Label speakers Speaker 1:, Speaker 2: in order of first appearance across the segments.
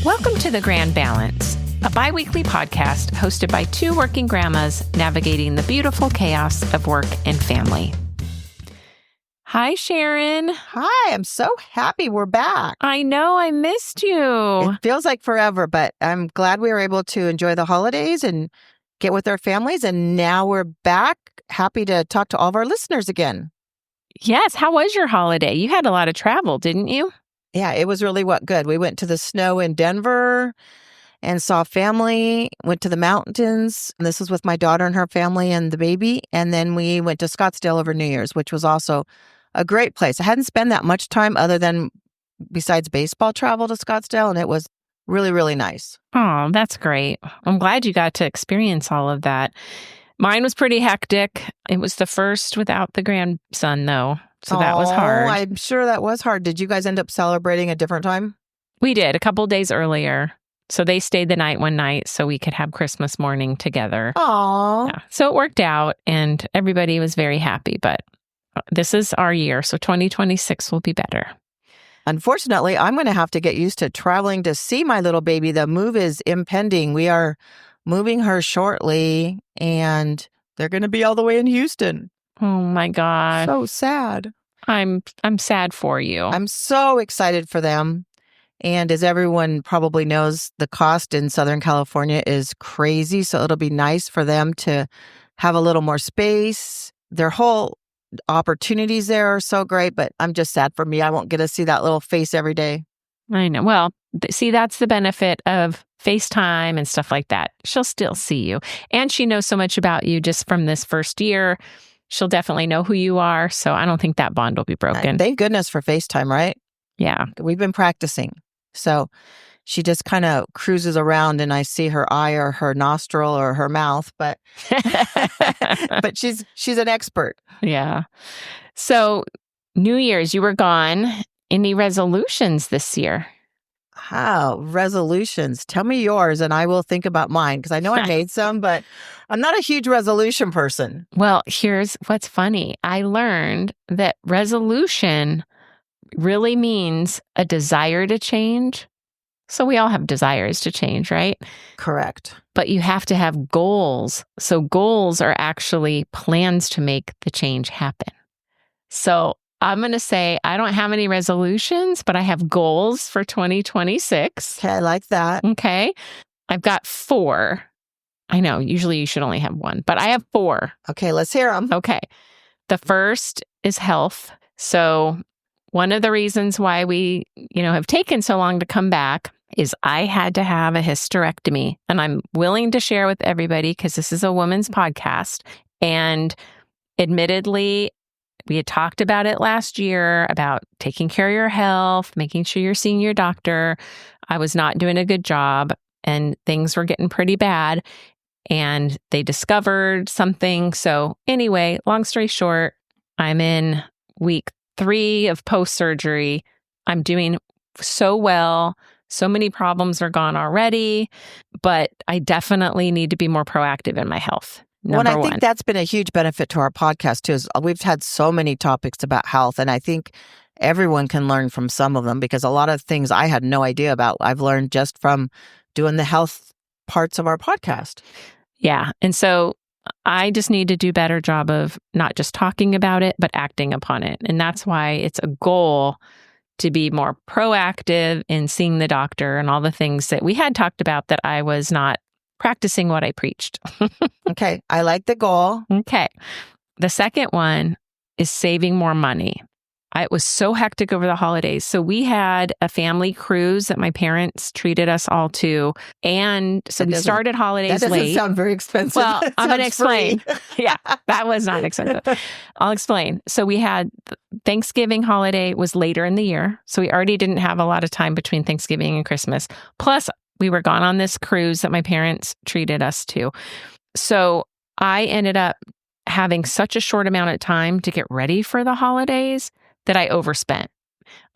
Speaker 1: Welcome to The Grand Balance, a bi-weekly podcast hosted by two working grandmas navigating the beautiful chaos of work and family. Hi, Sharon.
Speaker 2: Hi, I'm so happy we're back.
Speaker 1: I know, I missed you.
Speaker 2: It feels like forever, but I'm glad we were able to enjoy the holidays and get with our families. And now we're back. Happy to talk to all of our listeners again.
Speaker 1: Yes, how was your holiday? You had a lot of travel, didn't you?
Speaker 2: Yeah, it was really good. We went to the snow in Denver and saw family, went to the mountains. And this was with my daughter and her family and the baby. And then we went to Scottsdale over New Year's, which was also a great place. I hadn't spent that much time other than besides baseball travel to Scottsdale, and it was really, really nice.
Speaker 1: Oh, that's great. I'm glad you got to experience all of that. Mine was pretty hectic. It was the first without the grandson, though. So that was hard.
Speaker 2: I'm sure that was hard. Did you guys end up celebrating a different time?
Speaker 1: We did, a couple days earlier. So they stayed the night one night so we could have Christmas morning together.
Speaker 2: Aww.
Speaker 1: Yeah. So it worked out and everybody was very happy. But this is our year. So 2026 will be better.
Speaker 2: Unfortunately, I'm going to have to get used to traveling to see my little baby. The move is impending. We are moving her shortly and they're going to be all the way in Houston.
Speaker 1: Oh my God.
Speaker 2: So sad.
Speaker 1: I'm sad for you.
Speaker 2: I'm so excited for them. And as everyone probably knows, the cost in Southern California is crazy. So it'll be nice for them to have a little more space. Their whole opportunities there are so great, but I'm just sad for me. I won't get to see that little face every day.
Speaker 1: I know. Well, see, that's the benefit of FaceTime and stuff like that. She'll still see you. And she knows so much about you just from this first year. She'll definitely know who you are. So I don't think that bond will be broken.
Speaker 2: Thank goodness for FaceTime, right?
Speaker 1: Yeah.
Speaker 2: We've been practicing. So she just kind of cruises around and I see her eye or her nostril or her mouth, but but she's an expert.
Speaker 1: Yeah. So New Year's, you were gone. Any resolutions this year?
Speaker 2: Wow, resolutions. Tell me yours and I will think about mine because I know I made some, but I'm not a huge resolution person.
Speaker 1: Well, here's what's funny. I learned that resolution really means a desire to change. So we all have desires to change, right?
Speaker 2: Correct.
Speaker 1: But you have to have goals. So goals are actually plans to make the change happen. So I'm going to say I don't have any resolutions, but I have goals for 2026.
Speaker 2: Okay, I like that.
Speaker 1: Okay. I've got 4. I know, usually you should only have 1, but I have 4.
Speaker 2: Okay, let's hear them.
Speaker 1: Okay. The first is health. So one of the reasons why we, have taken so long to come back is I had to have a hysterectomy. And I'm willing to share with everybody because this is a woman's podcast. And admittedly, we had talked about it last year about taking care of your health, making sure you're seeing your doctor. I was not doing a good job and things were getting pretty bad and they discovered something. So anyway, long story short, I'm in week 3 of post-surgery. I'm doing so well. So many problems are gone already, but I definitely need to be more proactive in my health. Number
Speaker 2: I
Speaker 1: one.
Speaker 2: think that's been a huge benefit to our podcast too. Is we've had so many topics about health, and I think everyone can learn from some of them because a lot of things I had no idea about, I've learned just from doing the health parts of our podcast.
Speaker 1: Yeah. And so I just need to do a better job of not just talking about it, but acting upon it. And that's why it's a goal to be more proactive in seeing the doctor and all the things that we had talked about that I was not practicing what I preached.
Speaker 2: Okay. I like the goal.
Speaker 1: Okay. The second one is saving more money. It was so hectic over the holidays. So we had a family cruise that my parents treated us all to. And so we started holidays
Speaker 2: late. That doesn't
Speaker 1: late.
Speaker 2: sound very expensive.
Speaker 1: Well, I'm going to explain. Yeah, that was not expensive. I'll explain. So we had Thanksgiving holiday was later in the year. So we already didn't have a lot of time between Thanksgiving and Christmas. Plus, we were gone on this cruise that my parents treated us to. So I ended up having such a short amount of time to get ready for the holidays that I overspent.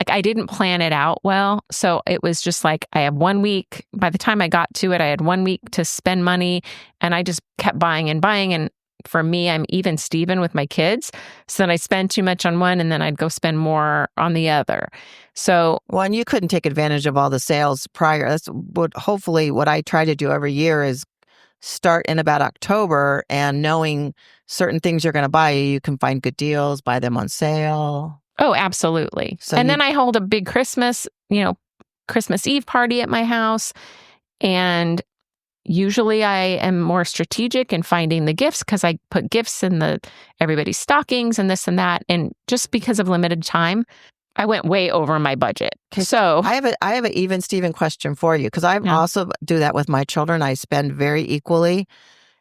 Speaker 1: Like I didn't plan it out well. So it was just like, I have 1 week. By the time I got to it, I had 1 week to spend money and I just kept buying and buying. And for me, I'm even Steven with my kids. So then I spend too much on one and then I'd go spend more on the other. So,
Speaker 2: Well, and you couldn't take advantage of all the sales prior. That's hopefully what I try to do every year is start in about October, and knowing certain things you're going to buy, you can find good deals, buy them on sale.
Speaker 1: oh, absolutely.
Speaker 2: So
Speaker 1: and then I hold a big Christmas Eve party at my house. And usually I am more strategic in finding the gifts because I put gifts in everybody's stockings and this and that. And just because of limited time, I went way over my budget. So
Speaker 2: I have an even Steven question for you, because I also do that with my children. I spend very equally.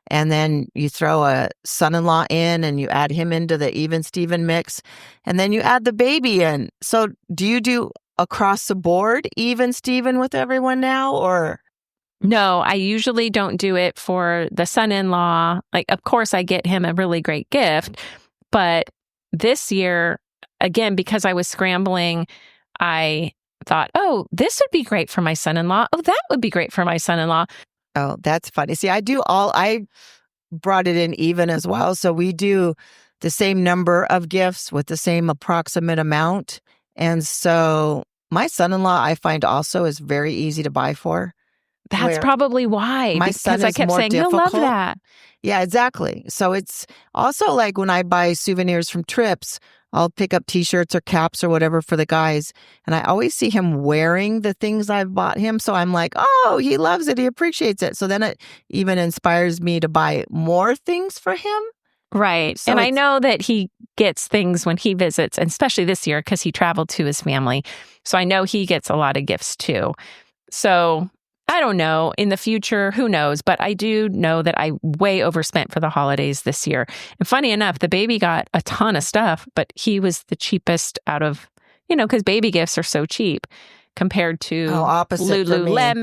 Speaker 2: And then you throw a son-in-law in and you add him into the even Steven mix. And then you add the baby in. So do you do across the board even Steven with everyone now, or?
Speaker 1: No, I usually don't do it for the son-in-law. Like, of course, I get him a really great gift. But this year, again, because I was scrambling, I thought, oh, this would be great for my son-in-law. Oh, that would be great for my son-in-law.
Speaker 2: Oh, that's funny. See, I brought it in even as well. So we do the same number of gifts with the same approximate amount. And so my son-in-law, I find also is very easy to buy for.
Speaker 1: That's probably why.
Speaker 2: My son
Speaker 1: because I
Speaker 2: is
Speaker 1: kept
Speaker 2: more
Speaker 1: saying,
Speaker 2: difficult.
Speaker 1: he'll love that.
Speaker 2: Yeah, exactly. So it's also like when I buy souvenirs from trips, I'll pick up t-shirts or caps or whatever for the guys. And I always see him wearing the things I've bought him. So I'm like, oh, he loves it. He appreciates it. So then it even inspires me to buy more things for him.
Speaker 1: Right.
Speaker 2: So
Speaker 1: and I know that he gets things when he visits, and especially this year because he traveled to his family. So I know he gets a lot of gifts too. So I don't know. In the future, who knows? But I do know that I way overspent for the holidays this year. And funny enough, the baby got a ton of stuff, but he was the cheapest out of, because baby gifts are so cheap compared to Lululemon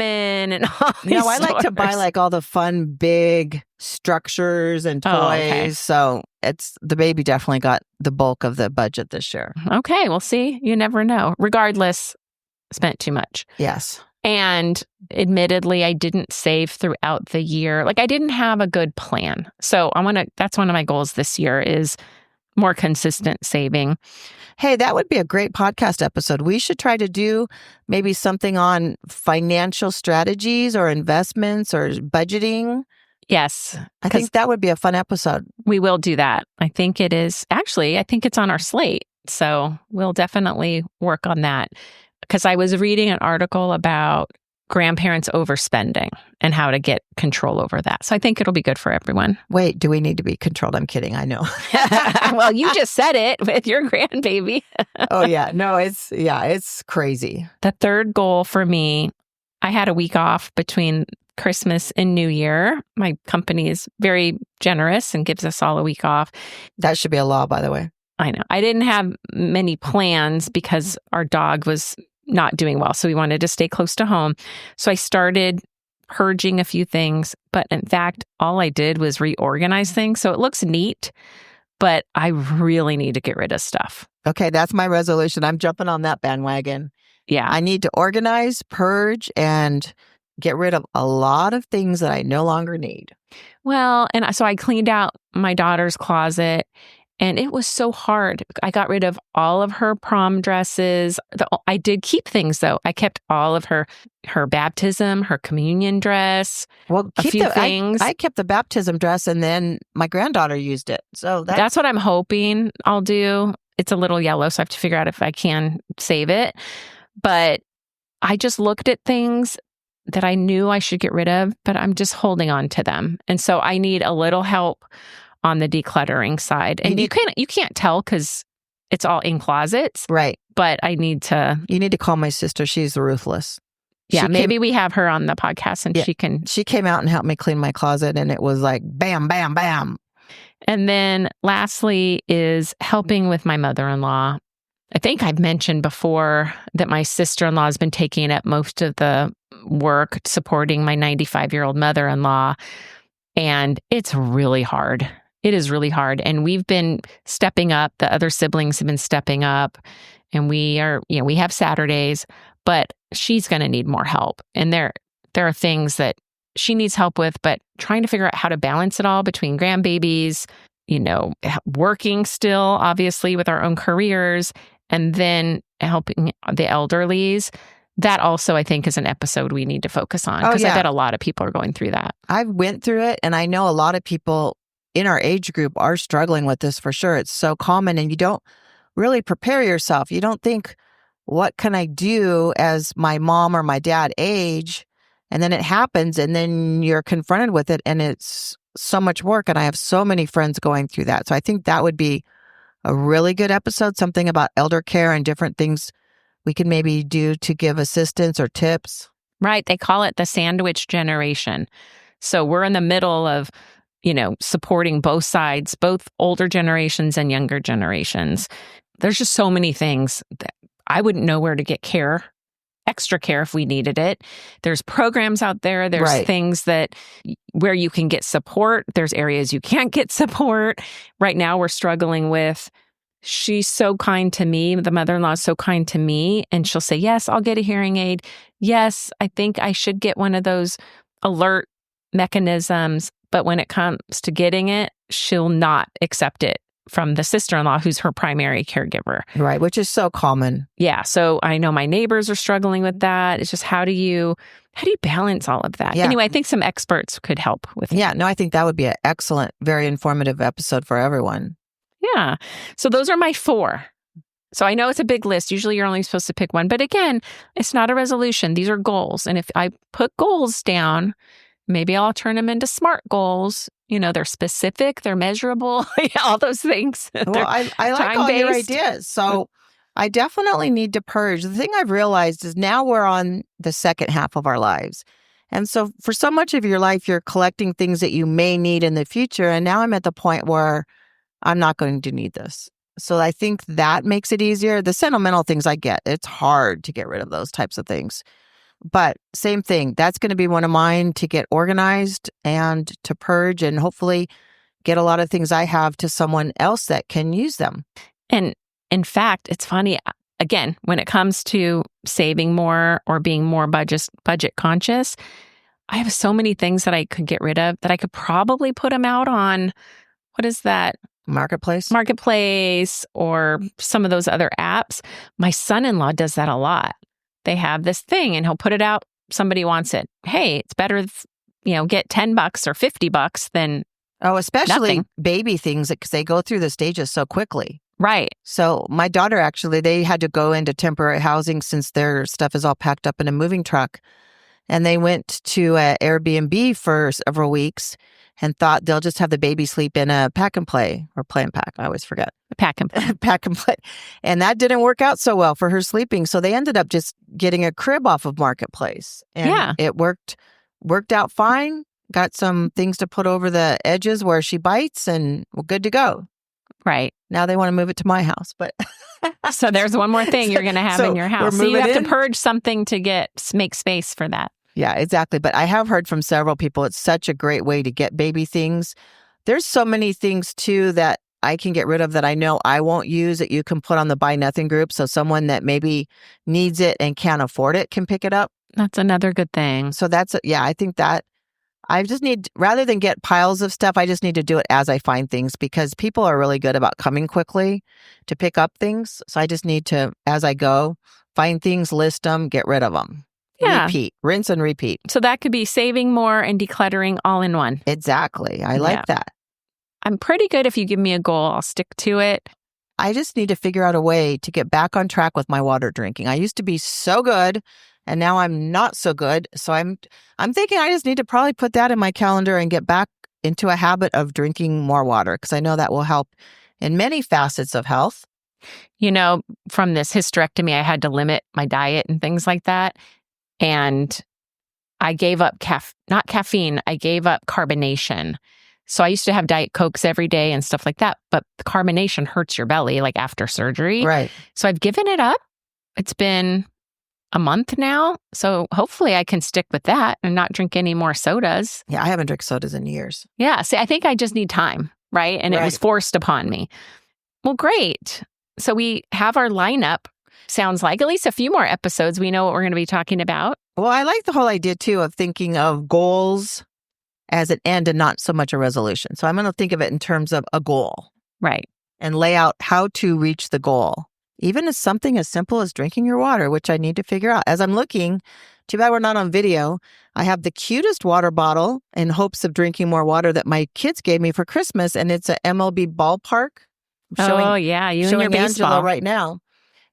Speaker 1: and all these
Speaker 2: No, I like to
Speaker 1: stores.
Speaker 2: buy like all the fun, big structures and toys.
Speaker 1: Oh, okay.
Speaker 2: So the baby definitely got the bulk of the budget this year.
Speaker 1: Okay, we'll see. You never know. Regardless, spent too much.
Speaker 2: Yes.
Speaker 1: And admittedly, I didn't save throughout the year. Like I didn't have a good plan. So that's one of my goals this year is more consistent saving.
Speaker 2: Hey, that would be a great podcast episode. We should try to do maybe something on financial strategies or investments or budgeting.
Speaker 1: Yes.
Speaker 2: I think that would be a fun episode.
Speaker 1: We will do that. I think it is. Actually, I think it's on our slate. So we'll definitely work on that. Because I was reading an article about grandparents overspending and how to get control over that. So I think it'll be good for everyone.
Speaker 2: Wait, do we need to be controlled? I'm kidding. I know.
Speaker 1: Well, you just said it with your grandbaby.
Speaker 2: Oh, yeah. No, it's crazy.
Speaker 1: The third goal for me, I had a week off between Christmas and New Year. My company is very generous and gives us all a week off.
Speaker 2: That should be a law, by the way.
Speaker 1: I know. I didn't have many plans because our dog was not doing well. So we wanted to stay close to home. So I started purging a few things. But in fact, all I did was reorganize things. So it looks neat, but I really need to get rid of stuff.
Speaker 2: Okay, that's my resolution. I'm jumping on that bandwagon.
Speaker 1: Yeah.
Speaker 2: I need to organize, purge, and get rid of a lot of things that I no longer need.
Speaker 1: Well, and so I cleaned out my daughter's closet. And it was so hard. I got rid of all of her prom dresses. I did keep things, though. I kept all of her baptism, her communion dress, a few things.
Speaker 2: I kept the baptism dress, and then my granddaughter used it. So
Speaker 1: that's what I'm hoping I'll do. It's a little yellow, so I have to figure out if I can save it. But I just looked at things that I knew I should get rid of, but I'm just holding on to them. And so I need a little help on the decluttering side. And you can't tell because it's all in closets.
Speaker 2: Right.
Speaker 1: But I need to...
Speaker 2: You need to call my sister. She's ruthless.
Speaker 1: Yeah, maybe we have her on the podcast and she can...
Speaker 2: She came out and helped me clean my closet, and it was like bam, bam, bam.
Speaker 1: And then lastly is helping with my mother-in-law. I think I've mentioned before that my sister-in-law has been taking up most of the work supporting my 95-year-old mother-in-law. And it's really hard. It is really hard. And we've been stepping up. The other siblings have been stepping up. And we have Saturdays, but she's going to need more help. And there are things that she needs help with, but trying to figure out how to balance it all between grandbabies, working still, obviously, with our own careers, and then helping the elderlies. That also, I think, is an episode we need to focus on, because I bet a lot of people are going through that.
Speaker 2: I've went through it, and I know a lot of people in our age group are struggling with this for sure. It's so common, and you don't really prepare yourself. You don't think, what can I do as my mom or my dad age? And then it happens, and then you're confronted with it, and it's so much work. And I have so many friends going through that. So I think that would be a really good episode, something about elder care and different things we can maybe do to give assistance or tips.
Speaker 1: Right. They call it the sandwich generation. So we're in the middle of, supporting both sides, both older generations and younger generations. There's just so many things that I wouldn't know where to get extra care if we needed it. There's programs out there. There's things where you can get support. There's areas you can't get support. Right now we're struggling with, she's so kind to me. The mother-in-law is so kind to me. And she'll say, yes, I'll get a hearing aid. Yes, I think I should get one of those alert mechanisms. But when it comes to getting it, she'll not accept it from the sister-in-law, who's her primary caregiver.
Speaker 2: Right, which is so common.
Speaker 1: Yeah, so I know my neighbors are struggling with that. It's just how do you balance all of that?
Speaker 2: Yeah.
Speaker 1: Anyway, I think some experts could help with it.
Speaker 2: Yeah, no, I think that would be an excellent, very informative episode for everyone.
Speaker 1: Yeah, so those are my 4. So I know it's a big list. Usually you're only supposed to pick one. But again, it's not a resolution. These are goals. And if I put goals down, maybe I'll turn them into SMART goals. They're specific, they're measurable, all those things.
Speaker 2: Well, I like all your ideas. So I definitely need to purge. The thing I've realized is now we're on the second half of our lives. And so for so much of your life, you're collecting things that you may need in the future. And now I'm at the point where I'm not going to need this. So I think that makes it easier. The sentimental things I get, it's hard to get rid of those types of things. But same thing, that's going to be one of mine, to get organized and to purge and hopefully get a lot of things I have to someone else that can use them.
Speaker 1: And in fact, it's funny, again, when it comes to saving more or being more budget conscious, I have so many things that I could get rid of that I could probably put them out on, what is that?
Speaker 2: Marketplace
Speaker 1: or some of those other apps. My son-in-law does that a lot. They have this thing and he'll put it out. Somebody wants it. Hey, it's better, get $10 or $50 than
Speaker 2: especially
Speaker 1: nothing.
Speaker 2: Baby things, because they go through the stages so quickly.
Speaker 1: Right.
Speaker 2: So my daughter, actually, they had to go into temporary housing since their stuff is all packed up in a moving truck. And they went to an Airbnb for several weeks and thought they'll just have the baby sleep in a pack and play, or play and pack. I always forget.
Speaker 1: Pack and play.
Speaker 2: Pack and play. And that didn't work out so well for her sleeping. So they ended up just getting a crib off of Marketplace. And it worked out fine. Got some things to put over the edges where she bites, and we're good to go.
Speaker 1: Right.
Speaker 2: Now they want to move it to my house, but
Speaker 1: so there's one more thing you're going to have in your house. So you have to purge something to make space for that.
Speaker 2: Yeah, exactly. But I have heard from several people, it's such a great way to get baby things. There's so many things too that I can get rid of that I know I won't use, that you can put on the buy nothing group. So someone that maybe needs it and can't afford it can pick it up.
Speaker 1: That's another good thing.
Speaker 2: So I think that I just need, rather than get piles of stuff, I just need to do it as I find things, because people are really good about coming quickly to pick up things. So I just need to, as I go, find things, list them, get rid of them.
Speaker 1: Yeah.
Speaker 2: Repeat, rinse and repeat.
Speaker 1: So that could be saving more and decluttering all in one.
Speaker 2: Exactly. I like that.
Speaker 1: I'm pretty good. If you give me a goal, I'll stick to it.
Speaker 2: I just need to figure out a way to get back on track with my water drinking. I used to be so good, and now I'm not so good. So I'm thinking I just need to probably put that in my calendar and get back into a habit of drinking more water, because I know that will help in many facets of health.
Speaker 1: From this hysterectomy, I had to limit my diet and things like that. And I gave up not caffeine, I gave up carbonation. So I used to have Diet Cokes every day and stuff like that, but the carbonation hurts your belly, like after surgery.
Speaker 2: Right.
Speaker 1: So I've given it up. It's been a month now. So hopefully I can stick with that and not drink any more sodas.
Speaker 2: Yeah, I haven't drank sodas in years.
Speaker 1: Yeah. See, I think I just need time, right? And it was forced upon me. Well, great. So we have our lineup. sounds like at least a few more episodes, we know what we're going to be talking about.
Speaker 2: Well, I like the whole idea too of thinking of goals as an end and not so much a resolution. So I'm going to think of it in terms of a goal.
Speaker 1: Right.
Speaker 2: And lay out how to reach the goal. Even as something as simple as drinking your water, which I need to figure out. As I'm looking, too bad we're not on video, I have the cutest water bottle in hopes of drinking more water that my kids gave me for Christmas. And it's a MLB ballpark.
Speaker 1: Oh, yeah. You and your
Speaker 2: showing
Speaker 1: baseball.
Speaker 2: Angela right now.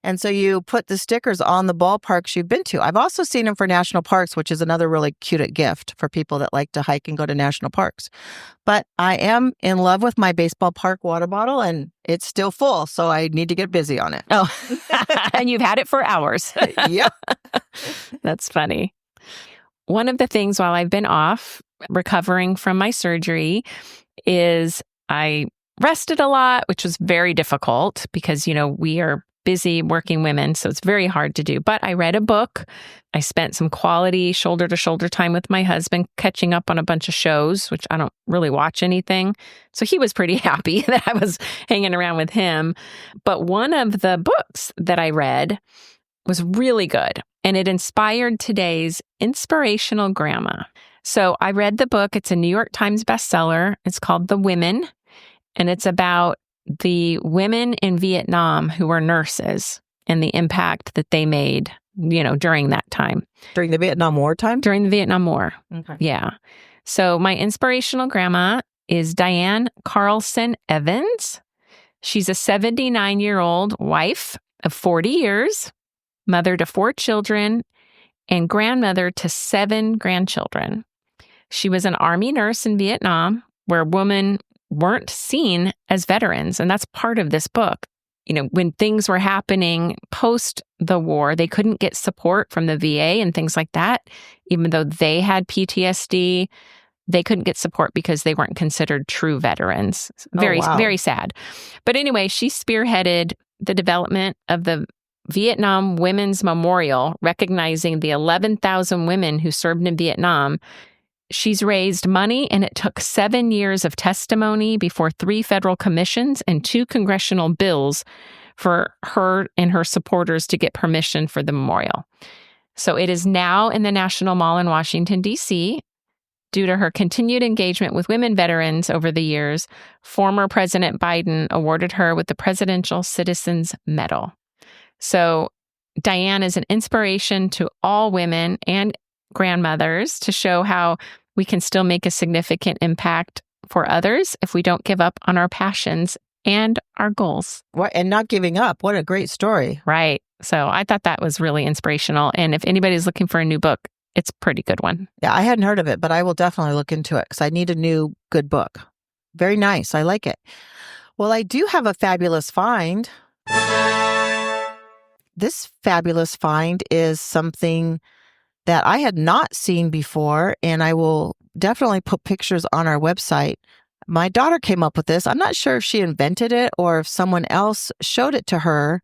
Speaker 2: And so you put the stickers on the ballparks you've been to. I've also seen them for national parks, which is another really cute gift for people that like to hike and go to national parks. But I am in love with my baseball park water bottle, and it's still full, so I need to get busy on it.
Speaker 1: Oh, and you've had it for hours.
Speaker 2: Yep.
Speaker 1: That's funny. One of the things while I've been off recovering from my surgery is I rested a lot, which was very difficult because, we are busy working women, so it's very hard to do. But I read a book. I spent some quality shoulder-to-shoulder time with my husband, catching up on a bunch of shows, which I don't really watch anything. So he was pretty happy that I was hanging around with him. But one of the books that I read was really good, and it inspired today's inspirational grandma. So I read the book. It's a New York Times bestseller. It's called The Women, and it's about the women in Vietnam who were nurses and the impact that they made, during that time.
Speaker 2: During the Vietnam War time?
Speaker 1: During the Vietnam War.
Speaker 2: Okay.
Speaker 1: Yeah. So my inspirational grandma is Diane Carlson Evans. She's a 79-year-old wife of 40 years, mother to 4 children, and grandmother to 7 grandchildren. She was an Army nurse in Vietnam, where women weren't seen as veterans. And that's part of this book. When things were happening post the war, they couldn't get support from the VA and things like that. Even though they had PTSD, they couldn't get support because they weren't considered true veterans. Very sad. But anyway, she spearheaded the development of the Vietnam Women's Memorial, recognizing the 11,000 women who served in Vietnam. She's raised money, and it took 7 years of testimony before 3 federal commissions and 2 congressional bills for her and her supporters to get permission for the memorial. So it is now in the National Mall in Washington, D.C. Due to her continued engagement with women veterans over the years, former President Biden awarded her with the Presidential Citizens Medal. So Diane is an inspiration to all women and grandmothers to show how we can still make a significant impact for others if we don't give up on our passions and our goals.
Speaker 2: What, and not giving up. What a great story.
Speaker 1: Right. So I thought that was really inspirational. And if anybody's looking for a new book, it's a pretty good one.
Speaker 2: Yeah, I hadn't heard of it, but I will definitely look into it because I need a new good book. Very nice. I like it. Well, I do have a fabulous find. This fabulous find is something that I had not seen before, and I will definitely put pictures on our website. My daughter came up with this. I'm not sure if she invented it or if someone else showed it to her,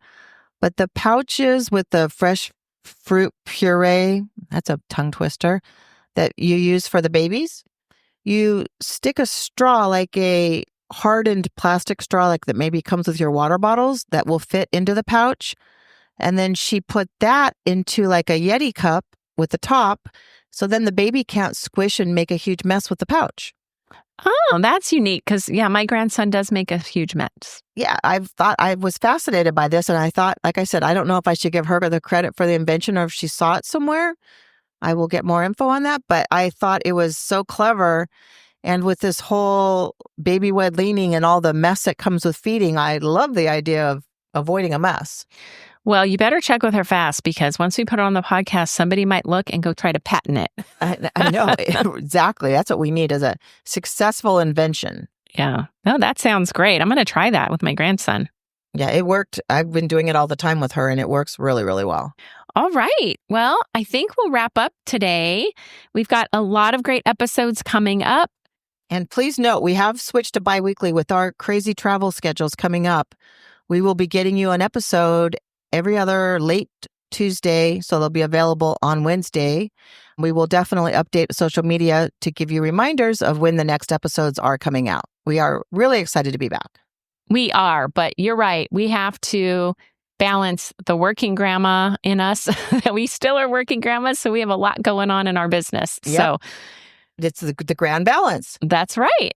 Speaker 2: but the pouches with the fresh fruit puree, that's a tongue twister, that you use for the babies, you stick a straw, like a hardened plastic straw, like that maybe comes with your water bottles, that will fit into the pouch. And then she put that into like a Yeti cup with the top, so then the baby can't squish and make a huge mess with the pouch.
Speaker 1: Oh, that's unique because, my grandson does make a huge mess.
Speaker 2: Yeah, I was fascinated by this, and I thought, like I said, I don't know if I should give her the credit for the invention or if she saw it somewhere. I will get more info on that, but I thought it was so clever. And with this whole baby wed leaning and all the mess that comes with feeding, I love the idea of avoiding a mess.
Speaker 1: Well, you better check with her fast because once we put it on the podcast, somebody might look and go try to patent it.
Speaker 2: I know. Exactly. That's what we need is a successful invention.
Speaker 1: Yeah. No, that sounds great. I'm going to try that with my grandson.
Speaker 2: Yeah, it worked. I've been doing it all the time with her, and it works really, really well.
Speaker 1: All right. Well, I think we'll wrap up today. We've got a lot of great episodes coming up.
Speaker 2: And please note, we have switched to biweekly with our crazy travel schedules coming up. We will be getting you an episode every other late Tuesday, so they'll be available on Wednesday. We will definitely update social media to give you reminders of when the next episodes are coming out. We are really excited to be back.
Speaker 1: We are, but you're right. We have to balance the working grandma in us that we still are working grandmas. So we have a lot going on in our business.
Speaker 2: Yep.
Speaker 1: So
Speaker 2: it's the grand balance.
Speaker 1: That's right.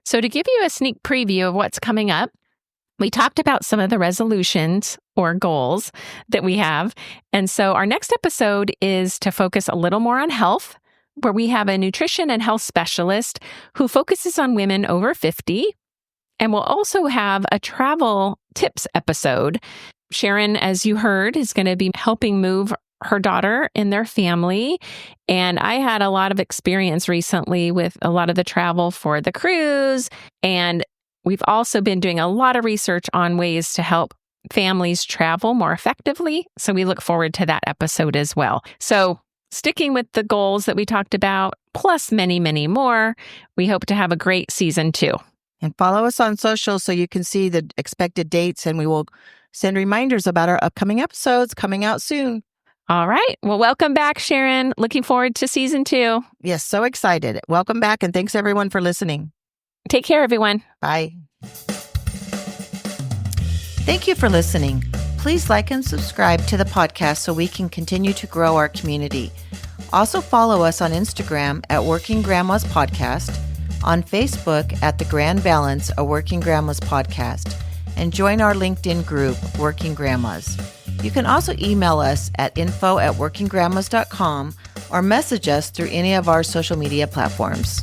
Speaker 1: So to give you a sneak preview of what's coming up, we talked about some of the resolutions or goals that we have. And so our next episode is to focus a little more on health, where we have a nutrition and health specialist who focuses on women over 50. And we'll also have a travel tips episode. Sharon, as you heard, is going to be helping move her daughter and their family. And I had a lot of experience recently with a lot of the travel for the cruise. And we've also been doing a lot of research on ways to help families travel more effectively. So we look forward to that episode as well. So sticking with the goals that we talked about, plus many, many more, we hope to have a great season 2.
Speaker 2: And follow us on social so you can see the expected dates, and we will send reminders about our upcoming episodes coming out soon.
Speaker 1: All right. Well, welcome back, Sharon. Looking forward to season 2.
Speaker 2: Yes, so excited. Welcome back, and thanks everyone for listening.
Speaker 1: Take care, everyone.
Speaker 2: Bye. Thank you for listening. Please like and subscribe to the podcast so we can continue to grow our community. Also follow us on Instagram at Working Grandmas Podcast, on Facebook at The Grand Balance, a Working Grandmas Podcast, and join our LinkedIn group, Working Grandmas. You can also email us at info@workinggrandmas.com or message us through any of our social media platforms.